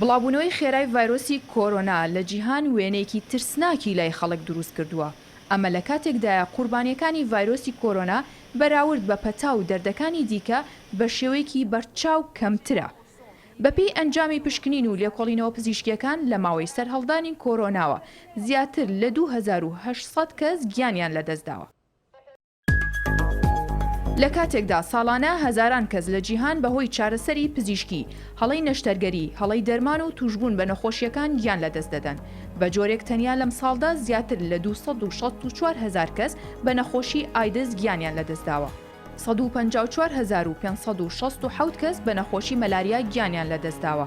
بڵاوبوونەوەی خێرای ڤایرۆسی کۆرۆنا لە جیهان وێنەیەکی ترسناکی لای خەڵک دروست کردووە. ئەمە لە کاتێکدایە قوربانیەکانی ڤایرۆسی کۆرۆنا بەراورد بە پەتا و دەردەکانی دیکە بە شێوەیەکی بەرچاو کەمترە. بەپێی ئەنجامی پشکنین و لێکۆڵینەوە پزیشکیەکان لە ماوەی سەرهەڵدانی کۆرۆناوە زیاتر لە 2800 کەس گیانیان لەدەستداوە. لە کاتێکدا ساڵانە هەزاران کەس لە جیهان بەهۆی چارەسەری پزیشکی، هەڵەی نەشتەرگەری، هەڵەی دەرمان و توشبوون بە نەخۆشیەکان گیان لەدەست دەدەن. بە جۆرێک تەنیا لەم ساڵدا زیاتر لە 264,000 کەس بە نەخۆشی ئایدز گیانیان لەدەستداوە. 154,567 کەس بە نەخۆشی مەلاریا گیانیان لەدەستداوە.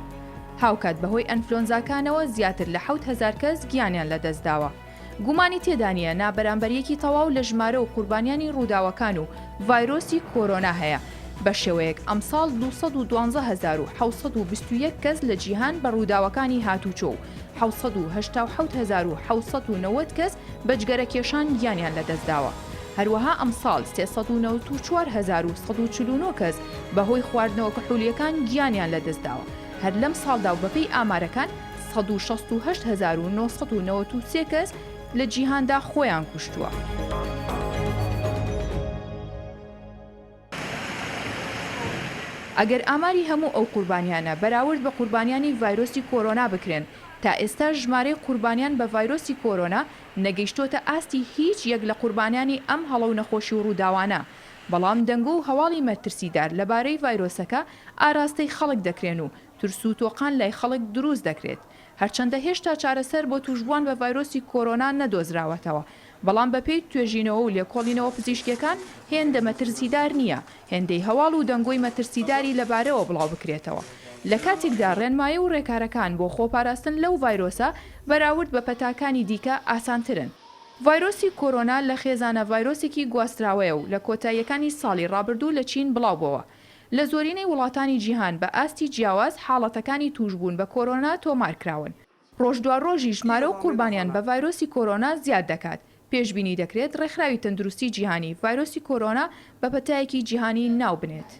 هاوکات بەهۆی ئەنفلۆنزاکانەوە زیاتر لە 7,000 کەس گیانیان لەدەستداوە. گومانی تێدانە نابەرامبەریەکی تەواو لە ژمارە و قوربانیانی ڕووداوەکان و ڤایرۆسی کۆرۆنا هەیە. بە شێوەیەک ئەمساڵ 212,721 کەس لە جیهان بە ڕووداوەکانی هاتوچۆ و 787,790 کەس بەجگەرە کێشان گیانیان لەدەستداوە. هەروەها ئەمساڵ 394,149 کەس بەهۆی خواردنەوە کحولیەکان گیانیان لەدەستداوە. هەر لەم ساڵدا و بەپێی ئامارەکان 168,993 کەس لە جیهاندا خۆیان کوشتووە. ئەگەر ئاماری هەموو ئەو قوربانیانە بەراورد بە قوربانیانی ڤایرۆسی کۆرۆنا بکرێن، تا ئێستا ژمارەی قوربانیان بە ڤایرۆسی کۆرۆنا نەگەیشتۆتە ئاستی هیچ یەک لە قوربانیانی ئەم هەڵە و نەخۆشی و ڕووداوانە. بەڵام دەنگە و هەواڵی مەترسیدار لەبارەی ڤایرۆسەکە ئاراستەی خەڵک دەکرێن و ترس و تۆقان لای خەڵک دروست دەکرێت. هەرچەندە هێشتا چارەسەر بۆ توشبووان بە ڤایرۆسی کۆرۆنا نەدۆزراوەتەوە، بەڵام بەپێی توێژینەوە و لێکۆڵینەوە پزیشکیەکان هێندە مەترسیدار نییە، هێندەی هەواڵ و دەنگۆی مەترسیداری لەبارەوە بڵاو بکرێتەوە. لە کاتێکدا ڕێنمایە و ڕێکارەکان بۆ خۆپاراستن لەو ڤایرۆسە بەراورد بە پەتاکانی دیکە ئاسانترن. ڤایرۆسی کۆرۆنا لە خێزانە ڤایرۆسێکی گواستراوەیە و لە کۆتاییەکانی ساڵی ڕابردوو لە چین بڵاوبووە. لە زۆرینەی وڵاتانی جیهان بە ئاستی جیاواز حاڵەتەکانی توشبوون بە کۆرۆنا تۆمارکراون. ڕۆژدوڕۆژی ژمارە و قوربانیان بە ڤایرۆسی کۆرۆنا زیاد دەکات. پێشبینی دەکرێت ڕێکخراوی تەندروستی جیهانی ڤایرۆسی کۆرۆنا بە پەتایەکی جیهانی ناو بنێت.